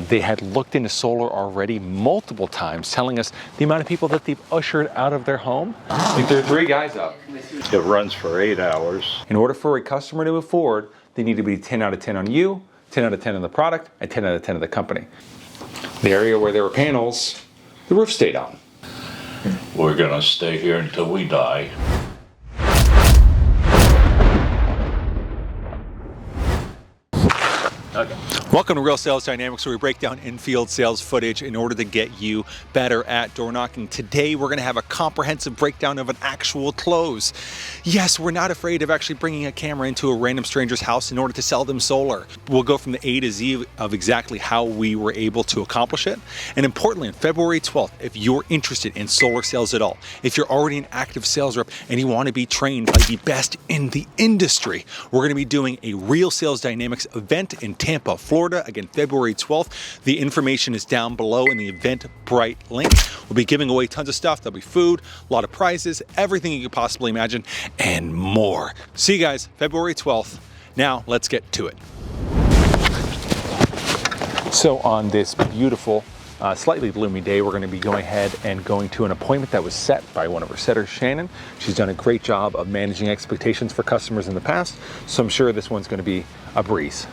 They had looked into solar already multiple times, telling us the amount of people that they've ushered out of their home. Like there are 3 guys up. It runs for 8 hours. In order for a customer to move forward, they need to be 10 out of 10 on you, 10 out of 10 on the product, and 10 out of 10 of the company. The area where there were panels, the roof stayed on. We're gonna stay here until we die. Okay. Welcome to Real Sales Dynamics, where we break down in-field sales footage in order to get you better at door knocking. Today, we're going to have a comprehensive breakdown of an actual close. Yes, we're not afraid of actually bringing a camera into a random stranger's house in order to sell them solar. We'll go from the A to Z of exactly how we were able to accomplish it. And importantly, on February 12th, if you're interested in solar sales at all, if you're already an active sales rep and you want to be trained by the best in the industry, we're going to be doing a Real Sales Dynamics event in Tampa, Florida, again, February 12th. The information is down below in the Eventbrite link. We'll be giving away tons of stuff. There'll be food, a lot of prizes, everything you could possibly imagine, and more. See you guys, February 12th. Now, let's get to it. So on this beautiful, slightly gloomy day, we're going to be going ahead and going to an appointment that was set by one of our setters, Shannon. She's done a great job of managing expectations for customers in the past, so I'm sure this one's going to be a breeze.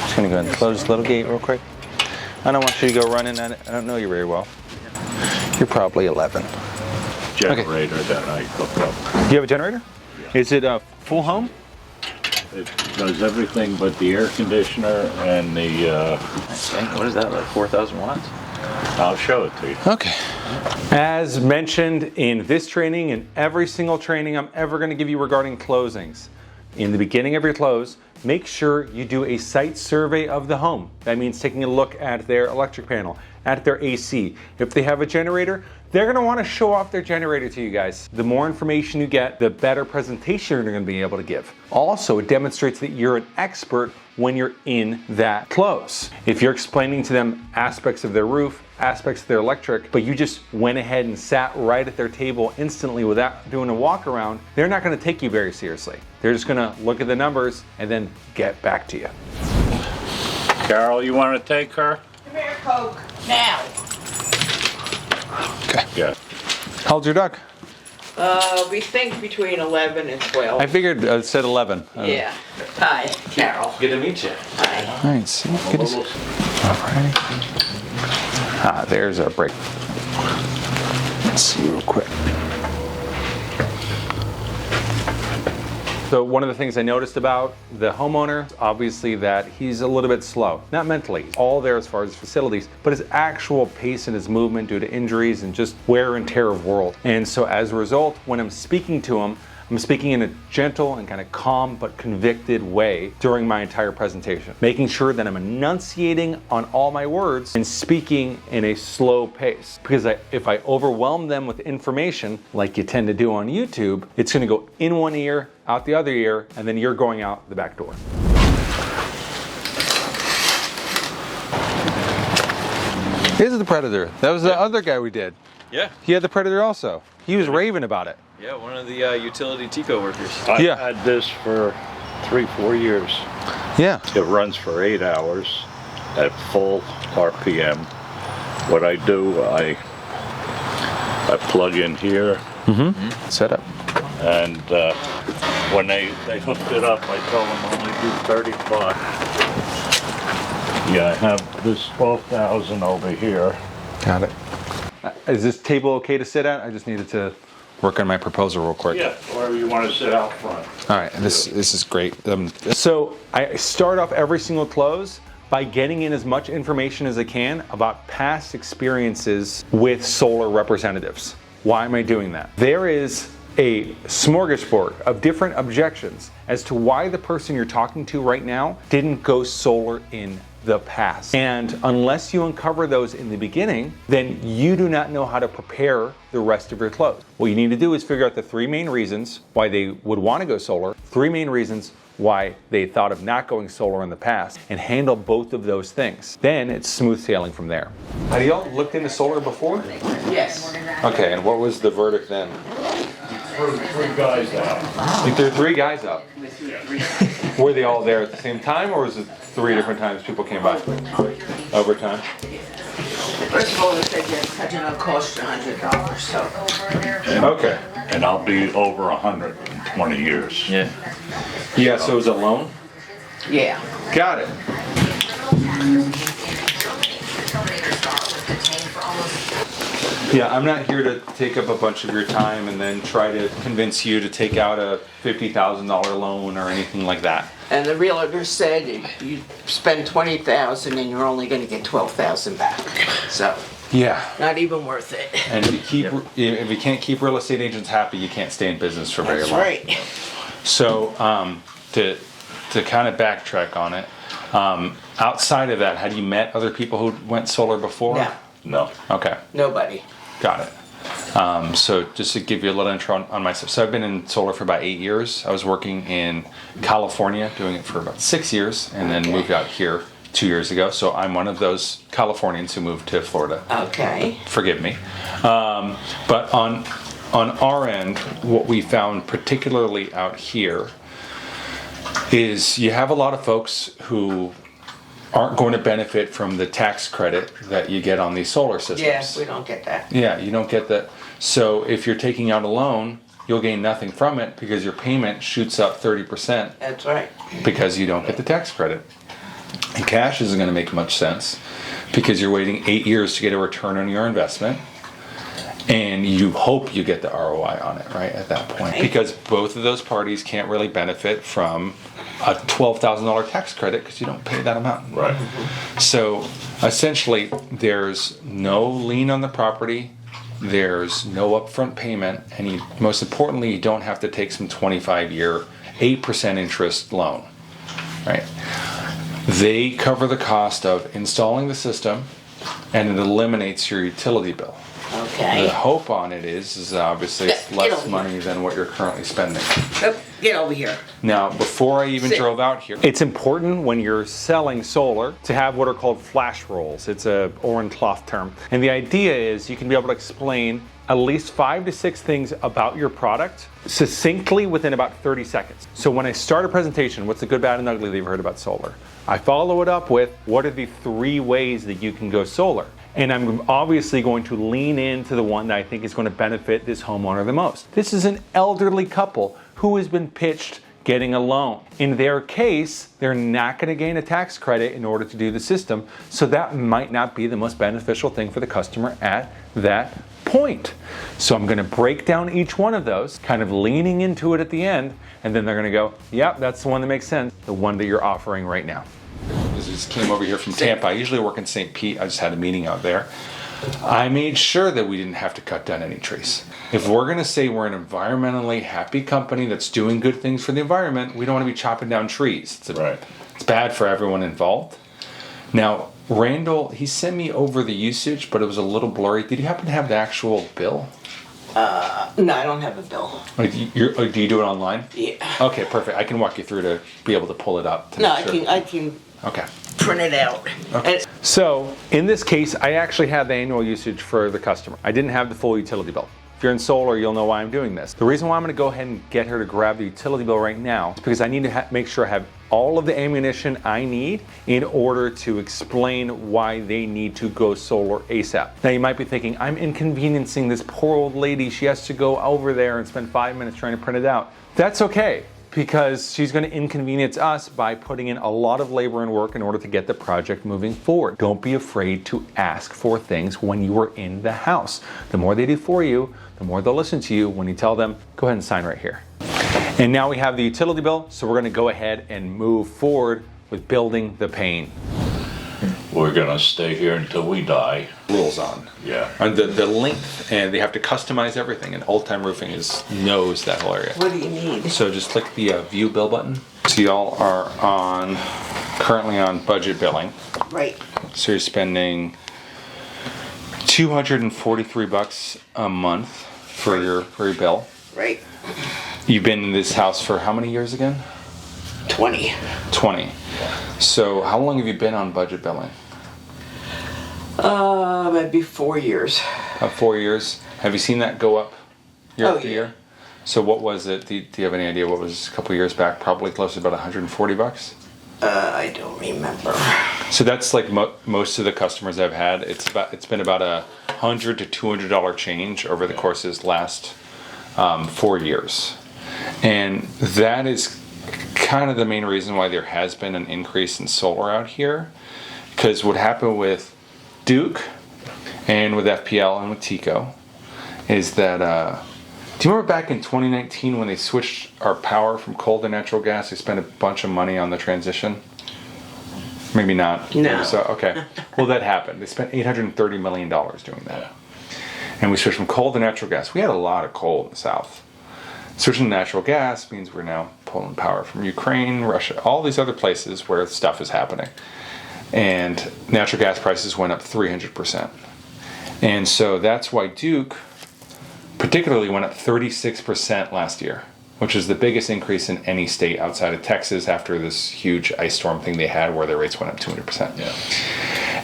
Just going to go ahead and close this little gate real quick. I don't want you to go running at it. I don't know you very well. You're probably 11. Generator that I hooked up. Do you have a generator? Yeah. Is it a full home? It does everything but the air conditioner and the... What is that, like 4,000 watts? I'll show it to you. Okay. As mentioned in this training and every single training I'm ever going to give you regarding closings, in the beginning of your close, make sure you do a site survey of the home. That means taking a look at their electric panel, at their AC. If they have a generator, they're going to want to show off their generator to you guys. The more information you get, the better presentation you're going to be able to give. Also, it demonstrates that you're an expert when you're in that close. If you're explaining to them aspects of their roof, aspects of their electric, but you just went ahead and sat right at their table instantly without doing a walk around, they're not going to take you very seriously. They're just going to look at the numbers and then get back to you. Carol, you want to take her? Come here, Coke, now. Okay. Yeah. How old's your duck? We think between 11 and 12. I figured it said 11. Yeah. Hi, Carol. Good to meet you. Hi. All right, see. Good to see. All right. There's our break. Let's see real quick. So one of the things I noticed about the homeowner, obviously that he's a little bit slow. Not mentally, he's all there as far as facilities, but his actual pace and his movement due to injuries and just wear and tear of world. And so as a result, when I'm speaking to him, I'm speaking in a gentle and kind of calm but convicted way during my entire presentation, making sure that I'm enunciating on all my words and speaking in a slow pace. Because if I overwhelm them with information, like you tend to do on YouTube, it's going to go in one ear, out the other ear, and then you're going out the back door. Here's the Predator. That was the other guy we did. Yeah. He had the Predator also. He was raving about it. Yeah, one of the utility Tico workers. I've had this for 3-4 years. Yeah. It runs for 8 hours at full RPM. What I do, I plug in here. Set up. And when they hooked it up, I told them only do 35. Yeah, I have this 12,000 over here. Got it. Is this table okay to sit at? I just needed to work on my proposal real quick. Yeah, or you want to sit out front. All right, this is great. So I start off every single close by getting in as much information as I can about past experiences with solar representatives. Why am I doing that? There is a smorgasbord of different objections as to why the person you're talking to right now didn't go solar in the past. And unless you uncover those in the beginning, then you do not know how to prepare the rest of your close. What you need to do is figure out the 3 main reasons why they would want to go solar, 3 main reasons why they thought of not going solar in the past, and handle both of those things. Then it's smooth sailing from there. Have y'all looked into solar before? Yes. Okay, and what was the verdict then? three guys out. I think there are 3 guys up. Were they all there at the same time, or was it 3 different times people came by? Overtime? First of all, they said your cutting will cost you $100, so. Okay. And I'll be over 120 years. Yeah. Yeah, so it was a loan? Yeah. Got it. Yeah, I'm not here to take up a bunch of your time and then try to convince you to take out a $50,000 loan or anything like that. And the realtor said if you spend $20,000 and you're only gonna get $12,000 back. So, Yeah. not even worth it. And if you can't keep real estate agents happy, you can't stay in business for very That's long. right. So, to kind of backtrack on it, outside of that, had you met other people who went solar before? No, No. Okay, nobody. got it. So just to give you a little intro on myself. So I've been in solar for about 8 years. I was working in California, doing it for about 6 years, and then Okay. moved out here 2 years ago. So I'm one of those Californians who moved to Florida. Okay. Forgive me. But on our end, what we found particularly out here is you have a lot of folks who aren't going to benefit from the tax credit that you get on these solar systems. Yeah, we don't get that. Yeah, you don't get that. So if you're taking out a loan, you'll gain nothing from it because your payment shoots up 30% That's right. because you don't get the tax credit. And cash isn't going to make much sense because you're waiting 8 years to get a return on your investment. And you hope you get the ROI on it, right, at that point. Right. Because both of those parties can't really benefit from a $12,000 tax credit because you don't pay that amount. Right. So essentially, there's no lien on the property, there's no upfront payment, and most importantly, you don't have to take some 25-year, 8% interest loan, right? They cover the cost of installing the system, and it eliminates your utility bill. The Okay. hope on it is obviously it's Get less over here. money than what you're currently spending. Oh, get over here. Now, before I even Sit. drove out here, it's important when you're selling solar to have what are called flash rolls. It's a Oren cloth term. And the idea is you can be able to explain at least 5 to 6 things about your product succinctly within about 30 seconds. So when I start a presentation, what's the good, bad, and ugly that you've heard about solar? I follow it up with what are the 3 ways that you can go solar? And I'm obviously going to lean into the one that I think is going to benefit this homeowner the most. This is an elderly couple who has been pitched getting a loan. In their case, they're not going to gain a tax credit in order to do the system, so that might not be the most beneficial thing for the customer at that point. So I'm going to break down each one of those, kind of leaning into it at the end, and then they're going to go, yep, that's the one that makes sense, the one that you're offering right now. I just came over here from Tampa. I usually work in St. Pete. I just had a meeting out there. I made sure that we didn't have to cut down any trees. If we're going to say we're an environmentally happy company that's doing good things for the environment, we don't want to be chopping down trees. Right. It's bad for everyone involved. Now, Randall, he sent me over the usage, but it was a little blurry. Did you happen to have the actual bill? No, I don't have a bill. Like, do you do it online? Yeah. Okay, perfect. I can walk you through to be able to pull it up. to No, make sure. I can Okay. print it out. Okay. And- So in this case, I actually had the annual usage for the customer. I didn't have the full utility bill. If you're in solar, you'll know why I'm doing this. The reason why I'm going to go ahead and get her to grab the utility bill right now is because I need to make sure I have all of the ammunition I need in order to explain why they need to go solar ASAP. Now you might be thinking, I'm inconveniencing this poor old lady. She has to go over there and spend 5 minutes trying to print it out. That's okay, because she's going to inconvenience us by putting in a lot of labor and work in order to get the project moving forward. Don't be afraid to ask for things when you are in the house. The more they do for you, the more they'll listen to you when you tell them, go ahead and sign right here. And now we have the utility bill, so we're going to go ahead and move forward with building the pane. We're gonna stay here until we die. Rules on. Yeah. And the length, and they have to customize everything, and Old Time Roofing knows that whole area. What do you need? So just click the view bill button. So y'all are currently on budget billing. Right. So you're spending $243 a month for your bill. Right. You've been in this house for how many years again? 20. 20. So how long have you been on budget billing? Maybe 4 years. About 4 years. Have you seen that go up year Oh, after yeah. year? So what was it? Do you have any idea what was a couple years back? Probably close to about 140 bucks. I don't remember. So that's like most of the customers I've had. It's been about $100 to $200 change over the course of this last 4 years, and that is kind of the main reason why there has been an increase in solar out here. Because what happened with Duke and with FPL and with Tico is that do you remember back in 2019 when they switched our power from coal to natural gas? They spent a bunch of money on the transition. Maybe not. No. So, okay. Well, that happened. They spent $830 million doing that. And we switched from coal to natural gas. We had a lot of coal in the South. Switching to natural gas means we're now pulling power from Ukraine, Russia, all these other places where stuff is happening. And natural gas prices went up 300%. And so that's why Duke particularly went up 36% last year, which is the biggest increase in any state outside of Texas after this huge ice storm thing they had where their rates went up 200%. Yeah.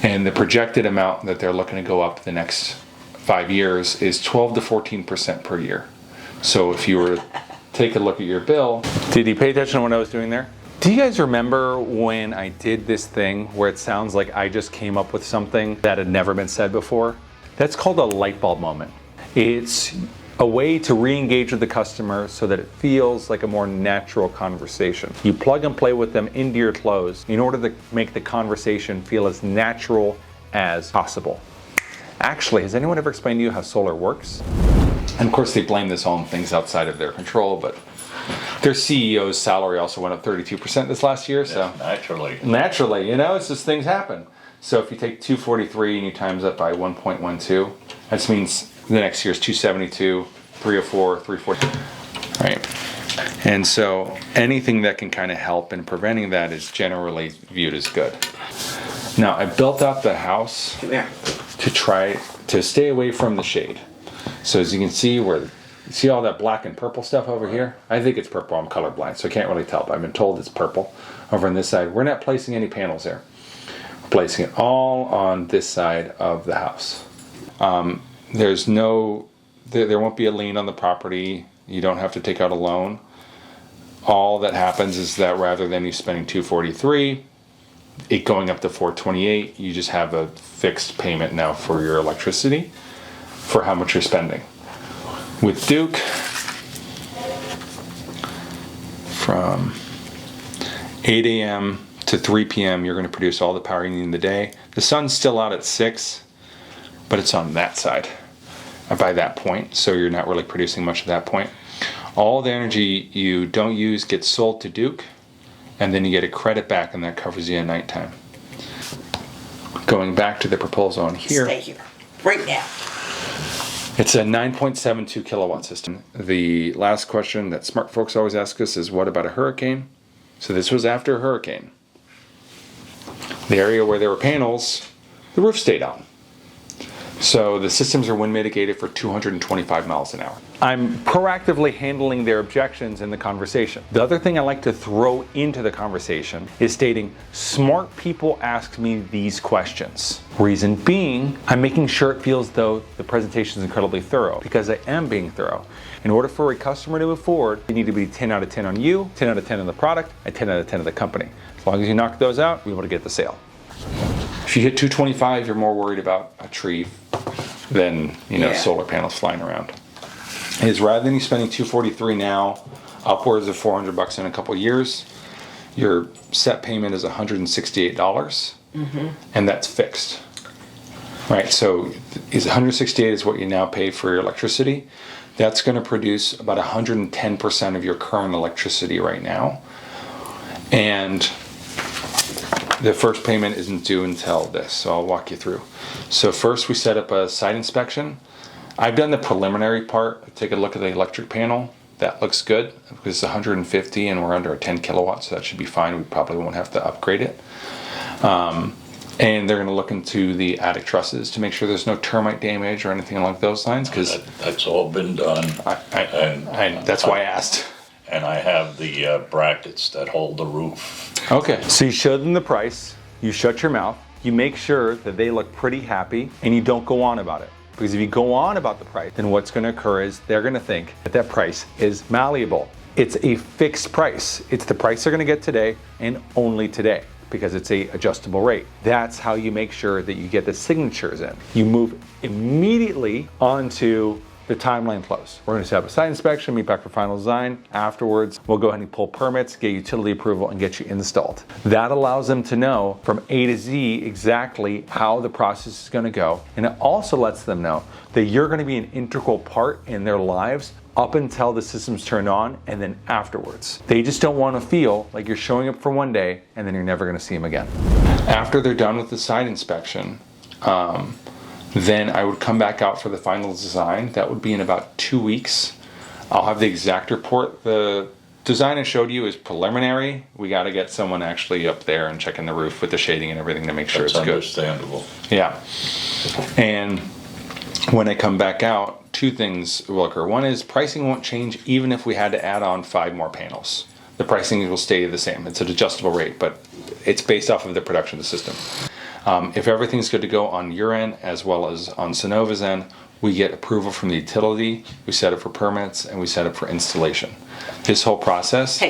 And the projected amount that they're looking to go up the next 5 years is 12 to 14% per year. So if you were to take a look at your bill, did you pay attention to what I was doing there? Do you guys remember when I did this thing where it sounds like I just came up with something that had never been said before? That's called a light bulb moment. It's a way to re-engage with the customer so that it feels like a more natural conversation. You plug and play with them into your close in order to make the conversation feel as natural as possible. Actually, has anyone ever explained to you how solar works? And of course they blame this on things outside of their control, but their CEO's salary also went up 32% this last year. So naturally, you know, it's just things happen. So if you take 243 and you times that by 1.12, that means the next year is 272, 304, 340, right? And so anything that can kind of help in preventing that is generally viewed as good. Now I built out the house to try to stay away from the shade. So as you can see, see all that black and purple stuff over here? I think it's purple. I'm colorblind, so I can't really tell, but I've been told it's purple. Over on this side, we're not placing any panels there. We're placing it all on this side of the house. There won't be a lien on the property. You don't have to take out a loan. All that happens is that rather than you spending $243, it going up to $428, you just have a fixed payment now for your electricity for how much you're spending. With Duke, from 8 a.m. to 3 p.m. you're going to produce all the power you need in the day. The sun's still out at 6, but it's on that side by that point, so you're not really producing much at that point. All the energy you don't use gets sold to Duke, and then you get a credit back, and that covers you at nighttime. Going back to the proposal on here. Stay here, right now. It's a 9.72 kilowatt system. The last question that smart folks always ask us is, what about a hurricane? So this was after a hurricane. The area where there were panels, the roof stayed on. So the systems are wind mitigated for 225 miles an hour. I'm proactively handling their objections in the conversation. The other thing I like to throw into the conversation is stating, smart people ask me these questions. Reason being, I'm making sure it feels though the presentation is incredibly thorough, because I am being thorough. In order for a customer to move forward, you need to be 10 out of 10 on you, 10 out of 10 on the product, and 10 out of 10 on the company. As long as you knock those out, we'll be able to get the sale. If you hit 225, you're more worried about a tree than solar panels flying around. Is rather than you spending 243 now, upwards of $400 in a couple of years, your set payment is $168, and that's fixed. Right, so is $168 is what you now pay for your electricity. That's going to produce about 110% of your current electricity right now, and the first payment isn't due until this, so I'll walk you through. So first we set up a site inspection. I've done the preliminary part. Take a look at the electric panel. That looks good because it's 150 and we're under a 10 kilowatts, so that should be fine. We probably won't have to upgrade it. And they're going to look into the attic trusses to make sure there's no termite damage or anything along those lines. Because that's all been done. And that's why I asked. And I have the brackets that hold the roof. Okay, so you show them the price, you shut your mouth, you make sure that they look pretty happy, and you don't go on about it. Because if you go on about the price, then what's going to occur is they're going to think that that price is malleable. It's a fixed price. It's the price they're going to get today and only today, because it's a adjustable rate. That's how you make sure that you get the signatures in. You move immediately onto the timeline close. We're going to set up a site inspection, meet back for final design. Afterwards, we'll go ahead and pull permits, get utility approval, and get you installed. That allows them to know from A to Z exactly how the process is going to go. And it also lets them know that you're going to be an integral part in their lives up until the system's turned on and then afterwards. They just don't want to feel like you're showing up for one day and then you're never going to see them again. After they're done with the site inspection, then I would come back out for the final design. That would be in about 2 weeks. I'll have the exact report. The design I showed you is preliminary. We got to get someone actually up there and checking the roof with the shading and everything to make sure it's good. That's understandable. Yeah. And when I come back out, 2 things will occur. One is pricing won't change even if we had to add on 5 more panels. The pricing will stay the same. It's an adjustable rate, but it's based off of the production of the system. If everything's good to go on your end as well as on Sunnova's end, we get approval from the utility, we set up for permits, and we set up for installation. This whole process,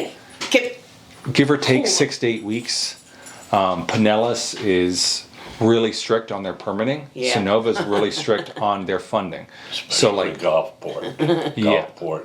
give or take 6 to 8 weeks. Pinellas is really strict on their permitting. Yeah. Sunnova's really strict on their funding. So like Gulfport. Yeah. Gulfport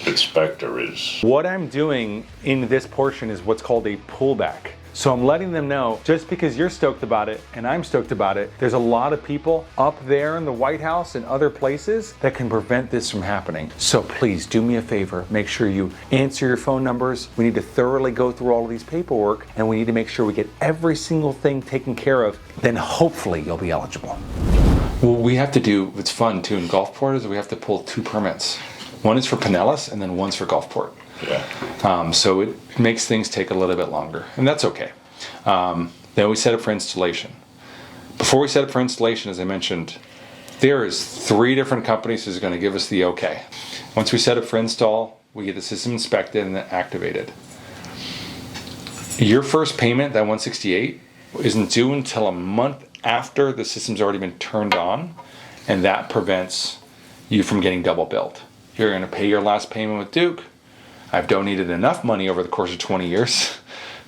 inspector is. What I'm doing in this portion is what's called a pullback. So I'm letting them know, just because you're stoked about it and I'm stoked about it, there's a lot of people up there in the White House and other places that can prevent this from happening. So please do me a favor, make sure you answer your phone numbers. We need to thoroughly go through all of these paperwork and we need to make sure we get every single thing taken care of. Then hopefully you'll be eligible. What we have to do, what's fun too in Gulfport, is we have to pull 2 permits. One is for Pinellas and then one's for Gulfport. Yeah. So it makes things take a little bit longer, and that's okay. Then we set up for installation. Before we set up for installation, as I mentioned, there is 3 different companies who's going to give us the okay. Once we set up for install, we get the system inspected and then activated. Your first payment, that $168, isn't due until a month after the system's already been turned on, and that prevents you from getting double billed. You're going to pay your last payment with Duke. I've donated enough money over the course of 20 years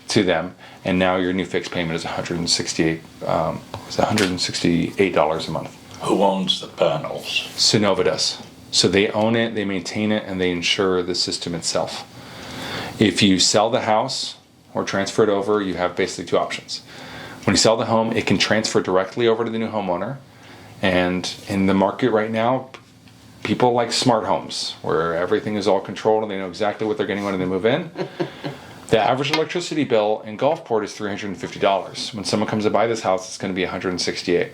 to them, and now your new fixed payment is $168 a month. Who owns the panels? Sunnova does. So they own it, they maintain it, and they insure the system itself. If you sell the house or transfer it over, you have basically 2 options. When you sell the home, it can transfer directly over to the new homeowner, and in the market right now, people like smart homes, where everything is all controlled and they know exactly what they're getting when they move in. The average electricity bill in Gulfport is $350. When someone comes to buy this house, it's going to be $168,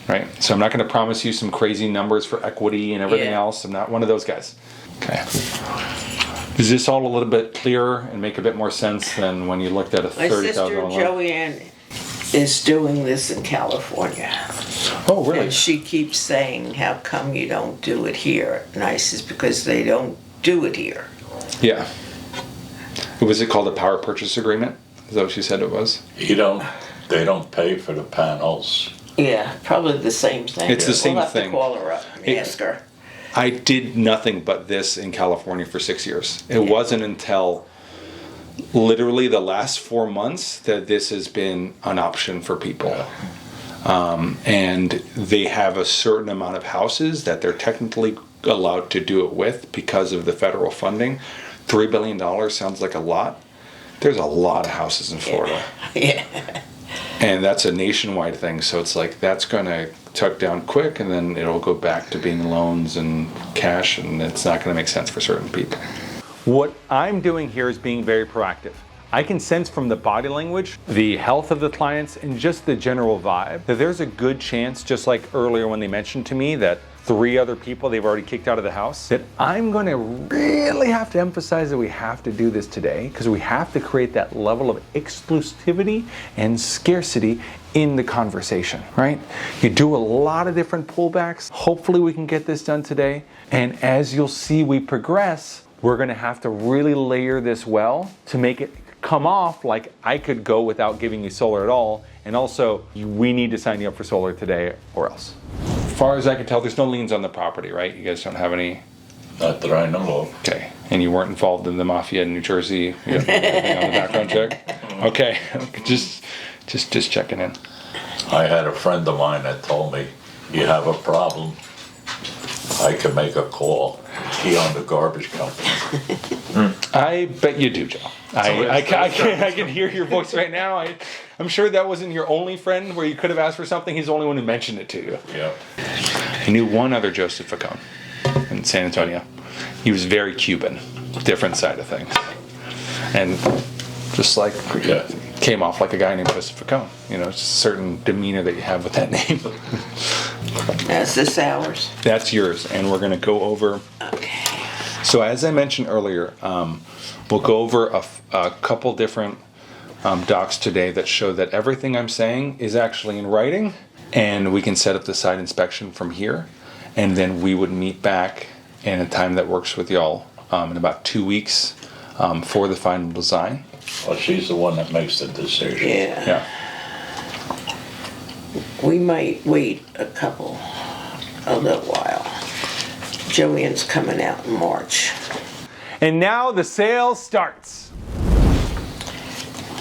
right? So I'm not going to promise you some crazy numbers for equity and everything else. I'm not one of those guys. Okay. Is this all a little bit clearer and make a bit more sense than when you looked at a $30,000 My sister loan? Joanne is doing this in California. Oh, really? And she keeps saying, how come you don't do it here? And I says, because they don't do it here. Yeah. Was it called a power purchase agreement? Is that what she said it was? They don't pay for the panels. Yeah, probably the same thing. It's the same we'll have thing. To call her up and ask her. I did nothing but this in California for 6 years. It wasn't until literally the last 4 months that this has been an option for people. And they have a certain amount of houses that they're technically allowed to do it with because of the federal funding. $3 billion sounds like a lot. There's a lot of houses in Florida. Yeah. And that's a nationwide thing, so it's like that's going to tuck down quick, and then it'll go back to being loans and cash, and it's not going to make sense for certain people. What I'm doing here is being very proactive. I can sense from the body language, the health of the clients, and just the general vibe that there's a good chance, just like earlier when they mentioned to me that 3 other people they've already kicked out of the house, that I'm going to really have to emphasize that we have to do this today, because we have to create that level of exclusivity and scarcity in the conversation, right? You do a lot of different pullbacks. Hopefully we can get this done today. And as you'll see we progress, we're going to have to really layer this well to make it come off like I could go without giving you solar at all. And also, we need to sign you up for solar today or else. far as I can tell, there's no liens on the property, right? You guys don't have any? Not that I know of. Okay. And you weren't involved in the mafia in New Jersey? You got anything on the background check? Okay. Just checking in. I had a friend of mine that told me, you have a problem, I can make a call. He owned a garbage company. I bet you do, Joe. I can hear your voice right now. I'm sure that wasn't your only friend where you could have asked for something. He's the only one who mentioned it to you. Yeah. I knew one other Joseph Facone in San Antonio. He was very Cuban, different side of things. And just like, Yeah. came off like a guy named Joseph Facone. You know, it's a certain demeanor that you have with that name. That's this ours. That's yours, and we're going to go over. Okay. So as I mentioned earlier, we'll go over a couple different docs today that show that everything I'm saying is actually in writing, and we can set up the site inspection from here, and then we would meet back in a time that works with y'all in about 2 weeks for the final design. Well, she's the one that makes the decision. Yeah. Yeah. We might wait a little while. Joanne's coming out in March. And now the sale starts.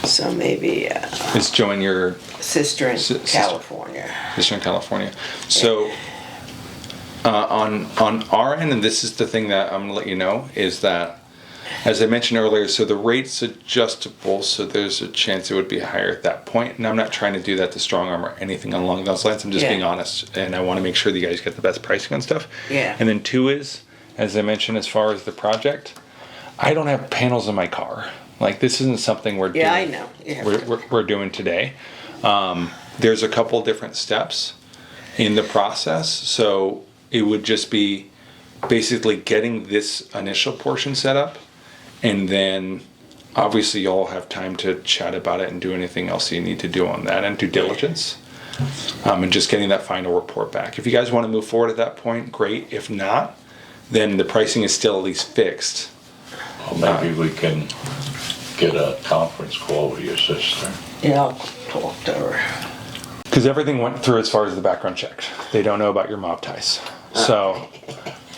So maybe Is Joanne your sister in Sister. California. sister in California? So on our end, and this is the thing that I'm gonna let you know, is that as I mentioned earlier, so the rate's adjustable, so there's a chance it would be higher at that point. And I'm not trying to do that to strong arm or anything along those lines. I'm just Yeah. being honest, and I want to make sure that you guys get the best pricing on stuff. Yeah. And then two is, as I mentioned, as far as the project, I don't have panels in my car. Like, this isn't something we're doing. Yeah, I know. Yeah. We're doing today. There's a couple different steps in the process, so it would just be basically getting this initial portion set up, and then obviously you'll have time to chat about it and do anything else you need to do on that and due diligence, and just getting that final report back. If you guys want to move forward at that point, great. If not, then the pricing is still at least fixed. Well, maybe we can get a conference call with your sister. Yeah, I'll talk to her. Because everything went through as far as the background check. They don't know about your mob ties. So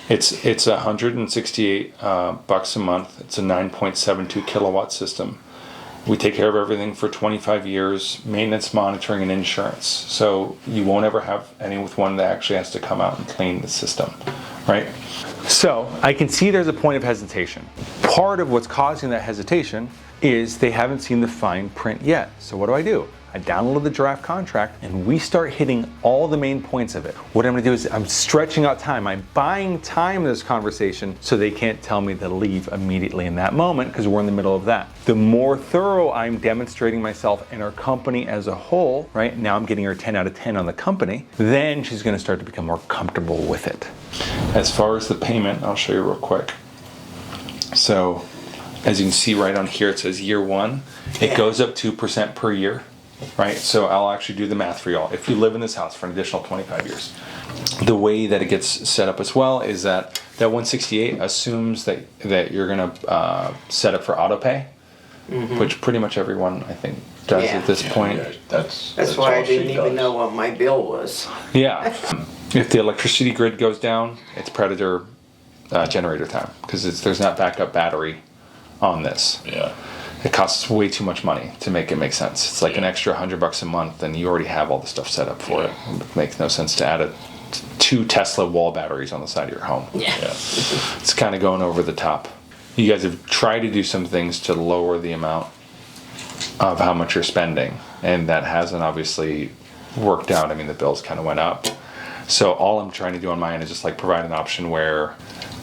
it's $168 bucks a month. It's a 9.72 kilowatt system. We take care of everything for 25 years, maintenance, monitoring, and insurance. So you won't ever have any with one that actually has to come out and clean the system, right? So I can see there's a point of hesitation. Part of what's causing that hesitation is they haven't seen the fine print yet. So what do? I download the draft contract and we start hitting all the main points of it. What I'm gonna do is I'm stretching out time. I'm buying time in this conversation so they can't tell me to leave immediately in that moment because we're in the middle of that. The more thorough I'm demonstrating myself and our company as a whole, right? Now I'm getting her 10 out of 10 on the company, then she's gonna start to become more comfortable with it. As far as the payment, I'll show you real quick. So as you can see right on here, it says year one. It goes up 2% per year. Right, so I'll actually do the math for y'all. If you live in this house for an additional 25 years, the way that it gets set up as well is that 168 assumes that you're gonna set up for auto pay, which pretty much everyone I think does Yeah. at this point. Yeah, that's why I all she didn't even does. know what my bill was. Yeah. If the electricity grid goes down, it's predator generator time because there's not backup battery on this. Yeah. It costs way too much money to make it make sense. It's like an extra $100 a month, and you already have all the stuff set up for it. It makes no sense to add 2 Tesla wall batteries on the side of your home. Yeah. It's kind of going over the top. You guys have tried to do some things to lower the amount of how much you're spending, and that hasn't obviously worked out. I mean, the bills kind of went up. So all I'm trying to do on my end is just like provide an option where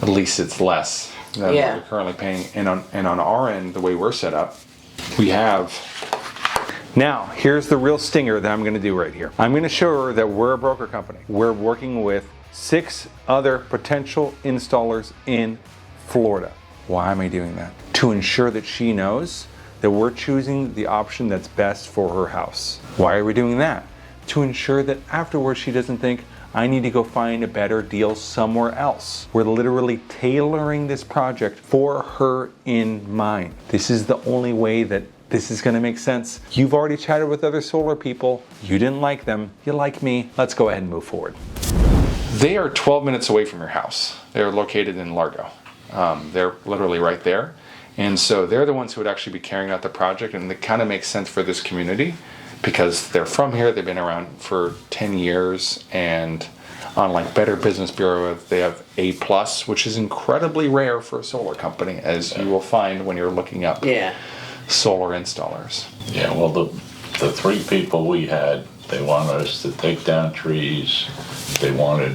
at least it's less than what Yeah. you're currently paying. And on our end, the way we're set up, we have. Now, here's the real stinger that I'm going to do right here. I'm going to show her that we're a broker company. We're working with 6 other potential installers in Florida. Why am I doing that? To ensure that she knows that we're choosing the option that's best for her house. Why are we doing that? To ensure that afterwards she doesn't think, I need to go find a better deal somewhere else. We're literally tailoring this project for her in mind. This is the only way that this is gonna make sense. You've already chatted with other solar people. You didn't like them. You like me. Let's go ahead and move forward. They are 12 minutes away from your house. They're located in Largo. They're literally right there. And so they're the ones who would actually be carrying out the project, and it kind of makes sense for this community because they're from here. They've been around for 10 years, and on like Better Business Bureau, they have A+, which is incredibly rare for a solar company, as you will find when you're looking up solar installers. Yeah, well, the 3 people we had, they wanted us to take down trees. They wanted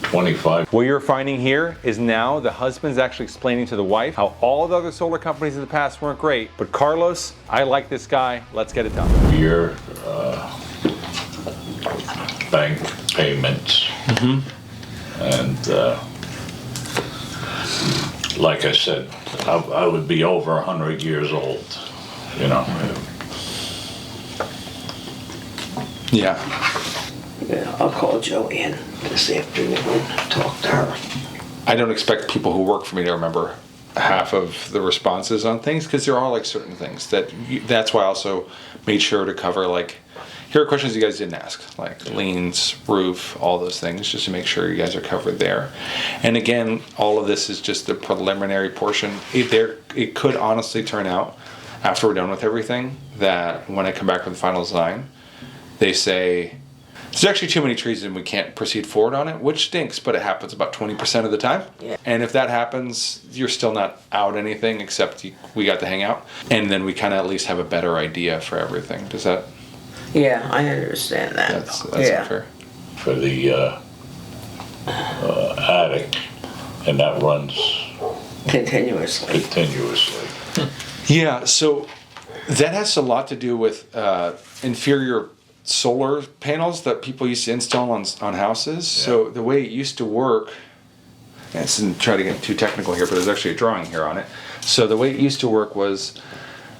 25. What you're finding here is now the husband's actually explaining to the wife how all the other solar companies in the past weren't great, but Carlos, I like this guy, let's get it done. Year bank payments. And like I said, I would be over 100 years old, you know. Yeah. Yeah, I'll call Joanne this afternoon and talk to her. I don't expect people who work for me to remember half of the responses on things because there are like certain things that's why I also made sure to cover like, here are questions you guys didn't ask, like liens, roof, all those things, just to make sure you guys are covered there. And again, all of this is just the preliminary portion. It could honestly turn out, after we're done with everything, that when I come back with the final design, they say, there's actually too many trees and we can't proceed forward on it, which stinks, but it happens about 20% of the time. Yeah. And if that happens, you're still not out anything except we got to hang out. And then we kind of at least have a better idea for everything. Does that? Yeah, I understand that. That's unfair. For the attic, and that runs Continuously. continuously. Yeah, so that has a lot to do with inferior solar panels that people used to install on houses. Yeah. So the way it used to work, and I shouldn't try to get too technical here, but there's actually a drawing here on it. So the way it used to work was,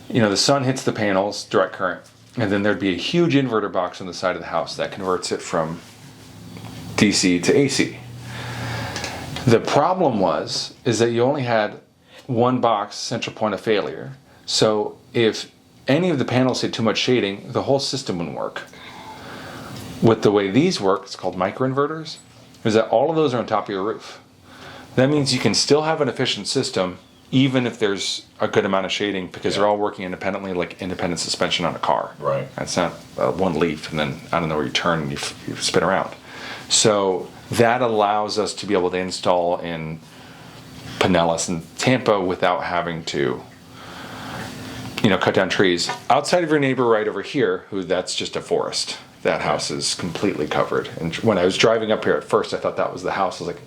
the sun hits the panels, direct current, and then there'd be a huge inverter box on the side of the house that converts it from DC to AC. The problem is that you only had one box central point of failure. So if any of the panels had too much shading, the whole system wouldn't work. With the way these work, it's called microinverters, is that all of those are on top of your roof. That means you can still have an efficient system even if there's a good amount of shading because they're all working independently, like independent suspension on a car. Right. It's not one leaf and then, I don't know, where you turn and you spin around. So that allows us to be able to install in Pinellas and Tampa without having to cut down trees. Outside of your neighbor right over here, that's just a forest. That house is completely covered. And when I was driving up here at first, I thought that was the house. I was like,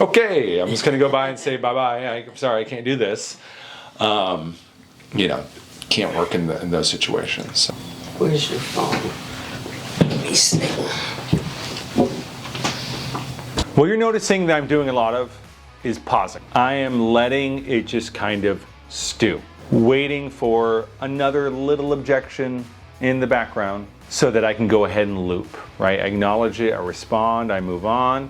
okay, I'm just going to go by and say bye-bye. I'm sorry, I can't do this. Can't work in those situations. So. Where's your phone? Let me see. What you're noticing that I'm doing a lot of is pausing. I am letting it just kind of stew, waiting for another little objection in the background so that I can go ahead and loop, right? I acknowledge it, I respond, I move on.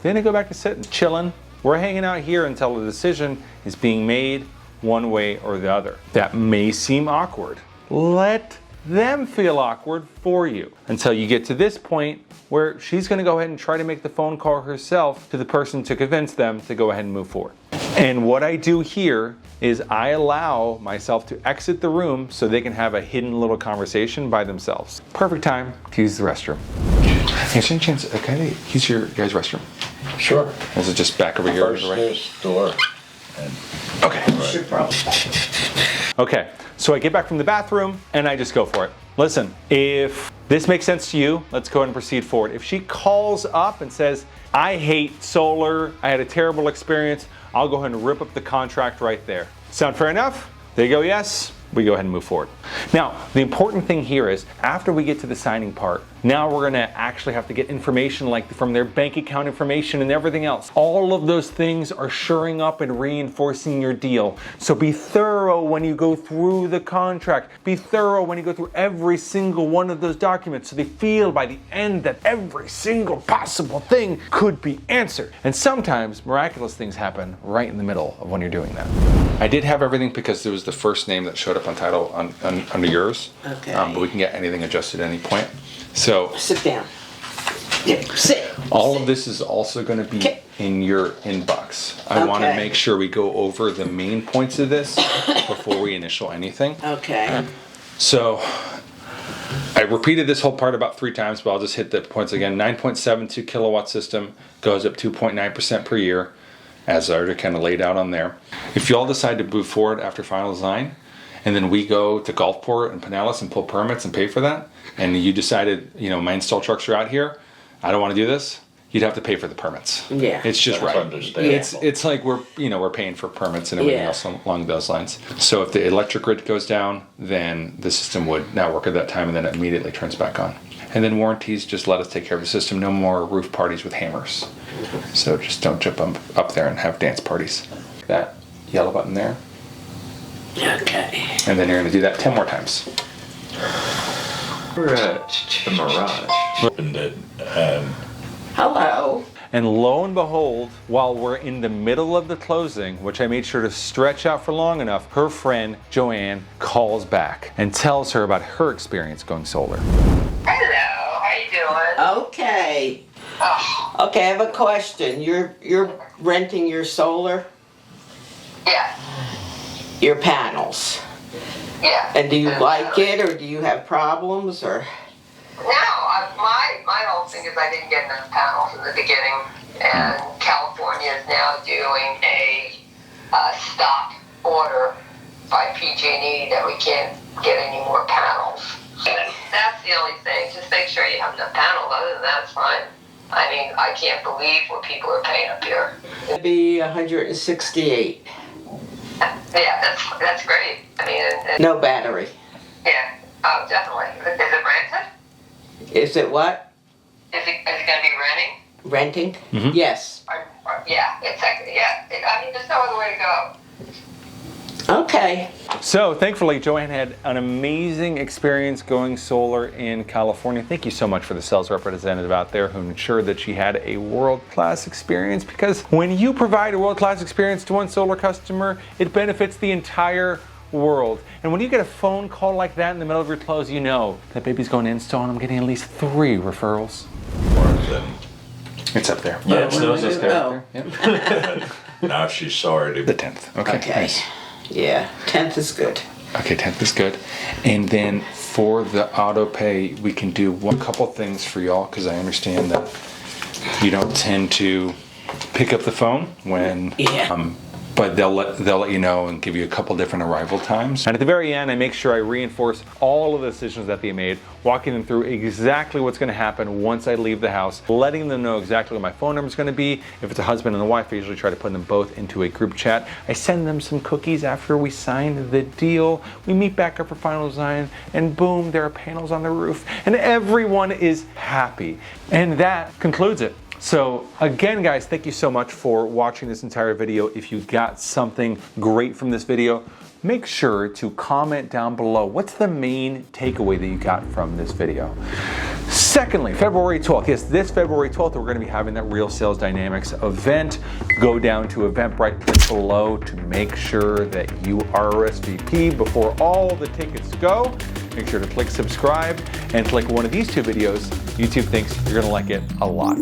Then I go back to sitting, chilling. We're hanging out here until a decision is being made one way or the other. That may seem awkward. Let them feel awkward for you until you get to this point where she's gonna go ahead and try to make the phone call herself to the person to convince them to go ahead and move forward. And what I do here is I allow myself to exit the room so they can have a hidden little conversation by themselves. Perfect time to use the restroom. Hey, any chance, can I use your guys' restroom? Sure. Is it just back over here? First there's door. Okay. Should probably. Okay, so I get back from the bathroom and I just go for it. Listen, if this makes sense to you, let's go ahead and proceed forward. If she calls up and says, I hate solar, I had a terrible experience, I'll go ahead and rip up the contract right there. Sound fair enough? They go yes, we go ahead and move forward. Now, the important thing here is after we get to the signing part, now we're gonna actually have to get information like from their bank account information and everything else. All of those things are shoring up and reinforcing your deal. So be thorough when you go through the contract. Be thorough when you go through every single one of those documents so they feel by the end that every single possible thing could be answered. And sometimes miraculous things happen right in the middle of when you're doing that. I did have everything because there was the first name that showed up on title under yours. Okay. But we can get anything adjusted at any point. So Sit down. Sit. All of this is also going to be Okay. in your inbox. I want to Okay. make sure we go over the main points of this before we initial anything. Okay. So I repeated this whole part about 3 times, but I'll just hit the points again. 9.72 kilowatt system goes up 2.9% per year, as I already kind of laid out on there. If you all decide to move forward after final design, and then we go to Gulfport and Pinellas and pull permits and pay for that, and you decided, you know, my install trucks are out here, I don't want to do this, you'd have to pay for the permits. Yeah. It's just That's right. understandable. It's like we're paying for permits and everything Yeah. else along those lines. So if the electric grid goes down, then the system would not work at that time, and then it immediately turns back on. And then warranties, just let us take care of the system. No more roof parties with hammers. So just don't jump up there and have dance parties. That yellow button there, Okay. and then you're going to do that 10 more times. We're at the Mirage. And Hello. And lo and behold, while we're in the middle of the closing, which I made sure to stretch out for long enough, her friend Joanne calls back and tells her about her experience going solar. Hello, how you doing? Okay. Oh, Okay, I have a question. You're renting your solar, yeah, your panels. yeah. And do you like it, or do you have problems, or? No, my whole thing is I didn't get enough panels in the beginning, and California is now doing a stop order by PG&E that we can't get any more panels. That's the only thing. Just make sure you have enough panels. Other than that, it's fine. I mean, I can't believe what people are paying up here. It'd be 168. Yeah, that's great. I mean, and, No battery. yeah, oh, definitely. Is it rented? Is it what? Is it going to be renting? Renting? Yes. Yeah, it's like, yeah. I mean, there's no other way to go. Okay. So thankfully, Joanne had an amazing experience going solar in California. Thank you so much for the sales representative out there who ensured that she had a world-class experience, because when you provide a world-class experience to one solar customer, it benefits the entire world. And when you get a phone call like that in the middle of your close, you know that baby's going to install and I'm getting at least 3 referrals. It's up there. Yeah, it snows us there. Oh, Yep. now she's sorry The to 10th. Okay. okay. Nice. Yeah, 10th is good. Okay, 10th is good. And then for the auto pay, we can do one couple things for y'all, because I understand that you don't tend to pick up the phone when, Yeah. but they'll let you know and give you a couple different arrival times. And at the very end, I make sure I reinforce all of the decisions that they made, walking them through exactly what's going to happen once I leave the house, letting them know exactly what my phone number is going to be. If it's a husband and a wife, I usually try to put them both into a group chat. I send them some cookies after we sign the deal. We meet back up for final design, and boom, there are panels on the roof, and everyone is happy. And that concludes it. So again, guys, thank you so much for watching this entire video. If you got something great from this video, make sure to comment down below. What's the main takeaway that you got from this video? Secondly, February 12th. Yes, this February 12th, we're going to be having that Real Sales Dynamics event. Go down to Eventbrite, click below to make sure that you RSVP before all the tickets go. Make sure to click subscribe and click one of these 2 videos. YouTube thinks you're going to like it a lot.